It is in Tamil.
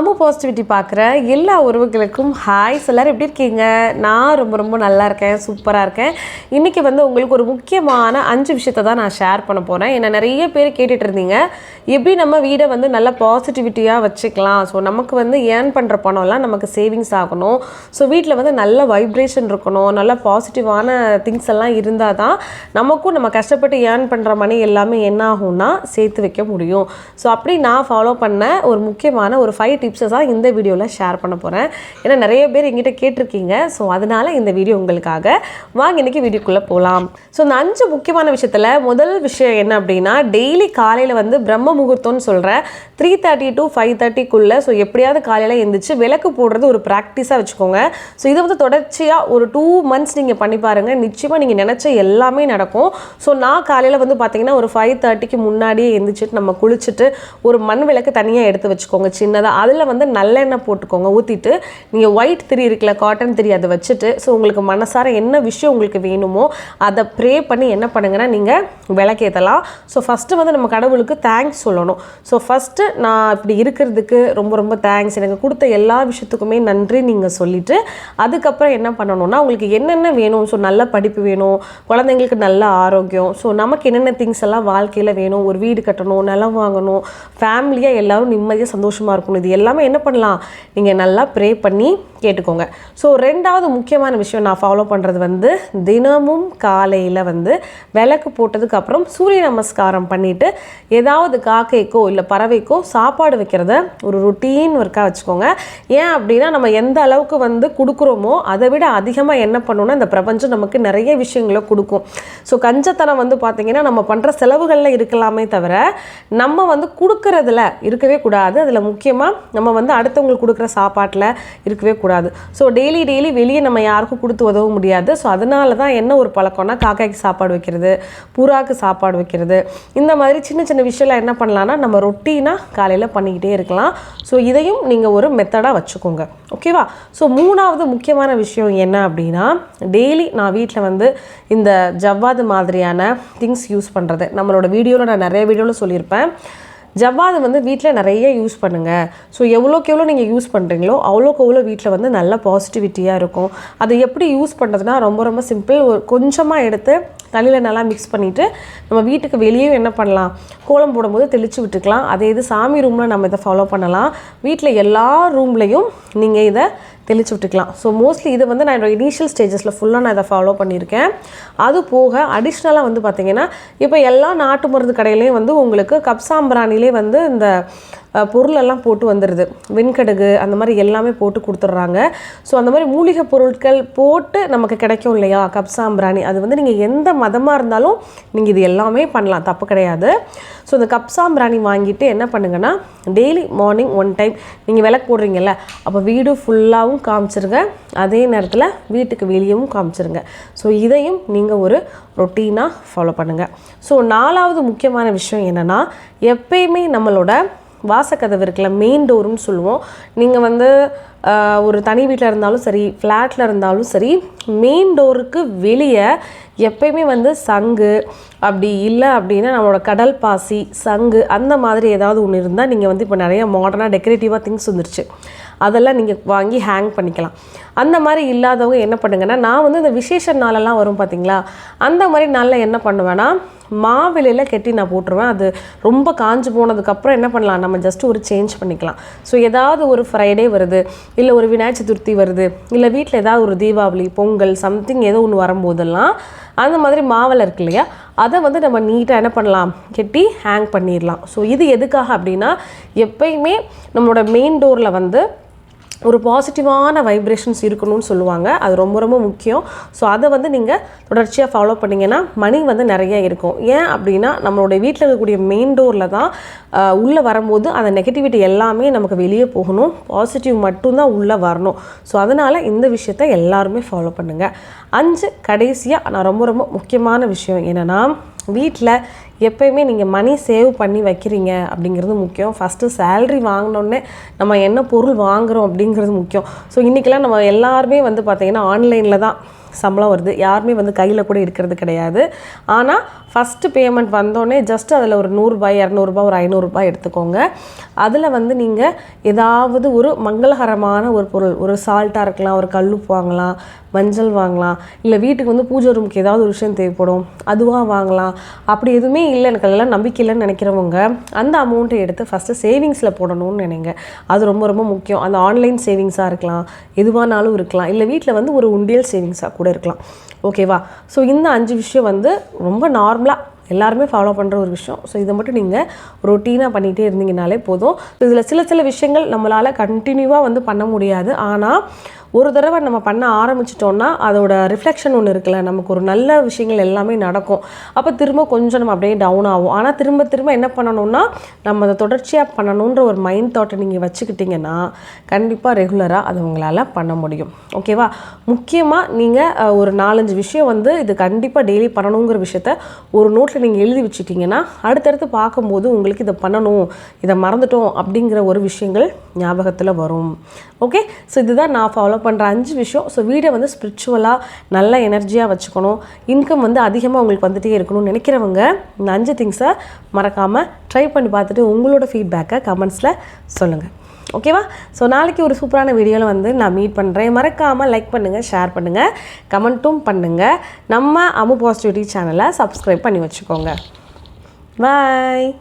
அம்மு பாசிட்டிவிட்டி பார்க்குற எல்லா உறவுகளுக்கும் ஹாய்ஸ். எல்லோரும் எப்படி இருக்கீங்க? நான் ரொம்ப நல்லா இருக்கேன், சூப்பராக இருக்கேன். இன்றைக்கி உங்களுக்கு ஒரு முக்கியமான 5 விஷயத்தை தான் நான் ஷேர் பண்ண போகிறேன். என்னை நிறைய பேர் கேட்டுட்டு இருந்தீங்க, எப்படி நம்ம வீடை நல்ல பாசிட்டிவிட்டியாக வச்சுக்கலாம். ஸோ நமக்கு ஏர்ன் பண்ணுற பணம்லாம் நமக்கு சேவிங்ஸ் ஆகணும். ஸோ வீட்டில் நல்ல வைப்ரேஷன் இருக்கணும், நல்ல பாசிட்டிவான திங்ஸ் எல்லாம் இருந்தால் தான் நமக்கும் நம்ம கஷ்டப்பட்டு ஏர்ன் பண்ணுற மணி எல்லாமே என்ன ஆகும்னா சேர்த்து வைக்க முடியும். ஸோ அப்படி நான் ஃபாலோ பண்ண ஒரு முக்கியமான ஒரு 5 டிப்ஸை தான் இந்த வீடியோவில் ஷேர் பண்ண போகிறேன். ஏன்னா நிறைய பேர் எங்கிட்ட கேட்டிருக்கீங்க. ஸோ அதனால் இந்த வீடியோ உங்களுக்காக. வாங்க இன்றைக்கி வீடியோக்குள்ளே போகலாம். ஸோ இந்த 5 முக்கியமான விஷயத்தில் முதல் விஷயம் என்ன அப்படின்னா, டெய்லி காலையில் பிரம்ம முகூர்த்தம்னு சொல்கிறேன் 3:30 to 5:30க்குள்ளே. ஸோ எப்படியாவது காலையில் எழுந்திரிச்சு விளக்கு போடுறது ஒரு ப்ராக்டிஸாக வச்சுக்கோங்க. ஸோ இதை தொடர்ச்சியாக ஒரு 2 months நீங்கள் பண்ணி பாருங்கள். நிச்சயமாக நீங்கள் நினச்ச எல்லாமே நடக்கும். ஸோ நான் காலையில் பார்த்தீங்கன்னா ஒரு 5:30க்கு முன்னாடியே எழுந்திரிச்சிட்டு நம்ம குளிச்சுட்டு ஒரு மண் விளக்கு தனியாக எடுத்து வச்சுக்கோங்க சின்னதாக. அதில் நல்லெண்ணெய் போட்டுக்கோங்க, ஊற்றிட்டு நீங்கள் ஒயிட் திரி இருக்குல்ல, காட்டன் திரி, அதை வச்சுட்டு ஸோ உங்களுக்கு மனசார என்ன விஷயம் உங்களுக்கு வேணுமோ அதை ப்ரே பண்ணி என்ன பண்ணுங்கன்னா நீங்கள் விளக்கேற்றலாம். ஸோ ஃபஸ்ட்டு நம்ம கடவுளுக்கு தேங்க்ஸ் சொல்லணும். ஸோ ஃபஸ்ட்டு நான் இப்படி இருக்கிறதுக்கு ரொம்ப தேங்க்ஸ், எனக்கு கொடுத்த எல்லா விஷயத்துக்குமே நன்றி நீங்கள் சொல்லிவிட்டு அதுக்கப்புறம் என்ன பண்ணணும்னா உங்களுக்கு என்னென்ன வேணும். ஸோ நல்ல படிப்பு வேணும், குழந்தைங்களுக்கு நல்ல ஆரோக்கியம், ஸோ நமக்கு என்னென்ன திங்ஸ் எல்லாம் வாழ்க்கையில் வேணும், ஒரு வீடு கட்டணும், நிலம் வாங்கணும், ஃபேமிலியாக எல்லோரும் நிம்மதியாக சந்தோஷமாக இருக்கணும், இது எல்லாமே என்ன பண்ணலாம் நீங்கள் நல்லா ப்ரே பண்ணி கேட்டுக்கோங்க. ஸோ 2வது முக்கியமான விஷயம் நான் ஃபாலோ பண்ணுறது தினமும் காலையில் விளக்கு போட்டதுக்கு அப்புறம் சூரிய நமஸ்காரம் பண்ணிவிட்டு ஏதாவது காக்கைக்கோ இல்லை பறவைக்கோ சாப்பாடு வைக்கிறத ஒரு ரொட்டீன் ஒர்க்காக வச்சுக்கோங்க. ஏன் அப்படின்னா நம்ம எந்த அளவுக்கு கொடுக்குறோமோ அதை விட அதிகமாக என்ன பண்ணணும்னா இந்த பிரபஞ்சம் நமக்கு நிறைய விஷயங்களை கொடுக்கும். ஸோ கஞ்சத்தனம் பார்த்திங்கன்னா நம்ம பண்ணுற செலவுகளில் இருக்கலாமே தவிர நம்ம கொடுக்குறதுல இருக்கவே கூடாது. அதில் முக்கியமாக நம்ம அடுத்தவங்களுக்கு கொடுக்குற சாப்பாட்டில் இருக்கவே கூடாது. ஸோ டெய்லி வெளியே நம்ம யாருக்கும் கொடுத்து உதவ முடியாது. ஸோ அதனால தான் என்ன ஒரு பழக்கம்னா காக்காய்க்கு சாப்பாடு வைக்கிறது, புறாக்கு சாப்பாடு வைக்கிறது, இந்த மாதிரி சின்ன விஷயம்லாம் என்ன பண்ணலான்னா நம்ம ரொட்டீனாக காலையில் பண்ணிக்கிட்டே இருக்கலாம். ஸோ இதையும் நீங்கள் ஒரு மெத்தடாக வச்சுக்கோங்க, ஓகேவா? ஸோ 3வது முக்கியமான விஷயம் என்ன அப்படின்னா, டெய்லி நான் வீட்டில் இந்த ஜவ்வாது மாதிரியான திங்ஸ் யூஸ் பண்ணுறது. நம்மளோட வீடியோவில் நான் நிறைய வீடியோவில் சொல்லியிருப்பேன். ஜவ்வாது வீட்டில் நிறைய யூஸ் பண்ணுங்கள். ஸோ எவ்வளோக்கு எவ்வளோ நீங்கள் யூஸ் பண்ணுறீங்களோ அவ்வளோக்கு எவ்வளோ வீட்டில் நல்ல பாசிட்டிவிட்டியாக இருக்கும். அதை எப்படி யூஸ் பண்ணுறதுனா ரொம்ப சிம்பிள். ஒரு கொஞ்சமாக எடுத்து தண்ணியில் நல்லா மிக்ஸ் பண்ணிவிட்டு நம்ம வீட்டுக்கு வெளியே என்ன பண்ணலாம், கோலம் போடும்போது தெளித்து விட்டுக்கலாம். அதே இது சாமி ரூமில் நம்ம இதை ஃபாலோ பண்ணலாம். வீட்டில் எல்லா ரூம்லேயும் நீங்கள் இதை தெளித்து விட்டுக்கலாம். ஸோ மோஸ்ட்லி இது நான் என்னோடய இனிஷியல் ஸ்டேஜஸில் ஃபுல்லாக நான் இதை ஃபாலோ பண்ணியிருக்கேன். அது போக அடிஷ்னலாக பார்த்திங்கன்னா இப்போ எல்லா நாட்டு மருந்து கடையிலையும் உங்களுக்கு கப்சாம்பிராணிலே இந்த பொருளெல்லாம் போட்டு வந்துடுது, வெண்கடுகு அந்த மாதிரி எல்லாமே போட்டு கொடுத்துட்றாங்க. ஸோ அந்த மாதிரி மூலிகை பொருட்கள் போட்டு நமக்கு கிடைக்கும் இல்லையா கப்சாம்பிராணி. அது நீங்கள் எந்த மதமாக இருந்தாலும் நீங்கள் இது எல்லாமே பண்ணலாம், தப்பு கிடையாது. ஸோ இந்த கப்சாம்பிராணி வாங்கிட்டு என்ன பண்ணுங்கன்னா டெய்லி மார்னிங் 1 டைம் நீங்கள் விளக்கு போடுறீங்கல்ல, அப்போ வீடு ஃபுல்லாகவும் காமிச்சிருங்க, அதே நேரத்தில் வீட்டுக்கு வெளியவும் காமிச்சிருங்க. ஸோ இதையும் நீங்கள் ஒரு ரொட்டீனாக ஃபாலோ பண்ணுங்கள். ஸோ 4வது முக்கியமான விஷயம் என்னென்னா, எப்பயுமே நம்மளோட வாசக்கதவு இருக்குல்ல, மெயின் டோருன்னு சொல்லுவோம். நீங்கள் ஒரு தனி வீட்டில் இருந்தாலும் சரி, ஃப்ளாட்டில் இருந்தாலும் சரி, மெயின் டோருக்கு வெளியே எப்பயுமே சங்கு, அப்படி இல்லை அப்படின்னா நம்மளோட கடல் பாசி, சங்கு அந்த மாதிரி ஏதாவது ஒன்று இருந்தால் நீங்கள் இப்போ நிறைய மாடர்னாக டெக்கரேட்டிவாக திங்ஸ் வந்துருச்சு, அதெல்லாம் நீங்கள் வாங்கி ஹேங் பண்ணிக்கலாம். அந்த மாதிரி இல்லாதவங்க என்ன பண்ணுங்கன்னா, நான் இந்த விசேஷ நாளெல்லாம் வரும் பார்த்திங்களா, அந்த மாதிரி நாளில் என்ன பண்ணுவேன்னா மாவிலையில் கெட்டி நான் போட்டுருவேன். அது ரொம்ப காஞ்சு போனதுக்கப்புறம் என்ன பண்ணலாம், நம்ம ஜஸ்ட் ஒரு சேஞ்ச் பண்ணிக்கலாம். ஸோ ஏதாவது ஒரு ஃப்ரைடே வருது, இல்லை ஒரு விநாயகர் சதுர்த்தி வருது, இல்லை வீட்டில் ஏதாவது ஒரு தீபாவளி, பொங்கல், சம்திங் ஏதோ ஒன்று வரும்போதெல்லாம் அந்த மாதிரி மாவில் இருக்கு இல்லையா, அதை நம்ம நீட்டாக என்ன பண்ணலாம், கெட்டி ஹேங் பண்ணிடலாம். ஸோ இது எதுக்காக அப்படின்னா, எப்பயுமே நம்மளோட மெயின் டோரில் ஒரு பாசிட்டிவான வைப்ரேஷன்ஸ் இருக்கணும்னு சொல்லுவாங்க. அது ரொம்ப முக்கியம். ஸோ அதை நீங்கள் தொடர்ச்சியாக ஃபாலோ பண்ணிங்கன்னா மணி நிறைய இருக்கும். ஏன் அப்படின்னா நம்மளுடைய வீட்டில் இருக்கக்கூடிய மெயின் டோரில் தான் உள்ளே வரும்போது அந்த நெகட்டிவிட்டி எல்லாமே நமக்கு வெளியே போகணும், பாசிட்டிவ் மட்டும்தான் உள்ளே வரணும். ஸோ அதனால் இந்த விஷயத்தை எல்லாருமே ஃபாலோ பண்ணுங்கள். 5 கடைசியாக நான் ரொம்ப முக்கியமான விஷயம் என்னென்னா, வீட்டில் எப்பயுமே நீங்கள் மணி சேவ் பண்ணி வைக்கிறீங்க அப்படிங்கிறது முக்கியம். ஃபஸ்ட்டு சேல்ரி வாங்கினோடனே நம்ம என்ன பொருள் வாங்குகிறோம் அப்படிங்கிறது முக்கியம். ஸோ இன்றைக்கெல்லாம் நம்ம எல்லாருமே பார்த்திங்கன்னா ஆன்லைனில் தான் சம்பளம் வருது, யாருமே வந்து கையில் கூட இருக்கிறது கிடையாது. ஆனால் ஃபஸ்ட்டு பேமெண்ட் வந்தோடனே ஜஸ்ட் அதில் ஒரு 100 ரூபாய் 200 ரூபாய் ஒரு 500 ரூபாய் எடுத்துக்கோங்க. அதில் வந்து நீங்கள் ஏதாவது ஒரு மங்களகரமான ஒரு பொருள், ஒரு சால்ட்டாக இருக்கலாம், ஒரு கல்லுப்பு வாங்கலாம், மஞ்சள் வாங்கலாம், இல்லை வீட்டுக்கு வந்து பூஜை ரூமுக்கு ஏதாவது ஒரு விஷயம் தேவைப்படும் அதுவாக வாங்கலாம். அப்படி எதுவுமே இல்லை, எனக்கு அதெல்லாம் நம்பிக்கை இல்லைன்னு நினைக்கிறவங்க அந்த அமௌண்ட்டை எடுத்து ஃபஸ்ட்டு சேவிங்ஸில் போடணும்னு நினைங்க. அது ரொம்ப ரொம்ப முக்கியம். அந்த ஆன்லைன் சேவிங்ஸாக இருக்கலாம், எதுவானாலும் இருக்கலாம், இல்லை வீட்டில் வந்து ஒரு உண்டியல் சேவிங்ஸாக கூட இருக்கலாம். ஓகேவா? ஸோ இந்த 5 விஷயம் வந்து ரொம்ப நார்மலாக எல்லாருமே ஃபாலோ பண்ணுற ஒரு விஷயம். ஸோ இதை மட்டும் நீங்கள் ரொட்டீனாக பண்ணிகிட்டே இருந்தீங்கனாலே போதும். இதில் சில விஷயங்கள் நம்மளால் கண்டினியூவாக வந்து பண்ண முடியாது. ஆனால் ஒரு தடவை நம்ம பண்ண ஆரம்பிச்சிட்டோன்னா அதோட ரிஃப்ளெக்ஷன் ஒன்று இருக்குல்ல, நமக்கு ஒரு நல்ல விஷயங்கள் எல்லாமே நடக்கும். அப்போ திரும்ப கொஞ்சம் நம்ம அப்படியே டவுன் ஆகும். ஆனால் திரும்ப என்ன பண்ணணும்னா நம்ம அதை தொடர்ச்சியாக பண்ணணுன்ற ஒரு மைண்ட் தாட்டை நீங்கள் வச்சுக்கிட்டிங்கன்னா கண்டிப்பாக ரெகுலராக அது உங்களால் பண்ண முடியும். ஓகேவா? முக்கியமாக நீங்கள் ஒரு 4-5 விஷயம் வந்து இது கண்டிப்பாக டெய்லி பண்ணணுங்கிற விஷயத்த ஒரு நோட்டில் நீங்கள் எழுதி வச்சுக்கிட்டிங்கன்னா அடுத்தடுத்து பார்க்கும்போது உங்களுக்கு இதை பண்ணணும், இதை மறந்துட்டோம் அப்படிங்கிற ஒரு விஷயங்கள் ஞாபகத்தில் வரும். ஓகே? ஸோ இதுதான் நான் ஃபாலோ பண்ணுற 5 விஷயம். ஸோ வீடை வந்து ஸ்பிரிச்சுவலாக நல்ல எனர்ஜியாக வச்சுக்கணும், இன்கம் வந்து அதிகமாக உங்களுக்கு வந்துகிட்டே இருக்கணும்னு நினைக்கிறவங்க இந்த 5 திங்ஸை மறக்காமல் ட்ரை பண்ணி பார்த்துட்டு உங்களோட ஃபீட்பேக்கை கமெண்ட்ஸில் சொல்லுங்கள். ஓகேவா? ஸோ நாளைக்கு ஒரு சூப்பரான வீடியோவில் வந்து நான் மீட் பண்ணுறேன். மறக்காமல் லைக் பண்ணுங்கள், ஷேர் பண்ணுங்கள், கமெண்ட்டும் பண்ணுங்கள். நம்ம அம்மு பாசிட்டிவிட்டி சேனலை சப்ஸ்கிரைப் பண்ணி வச்சுக்கோங்க. பாய்.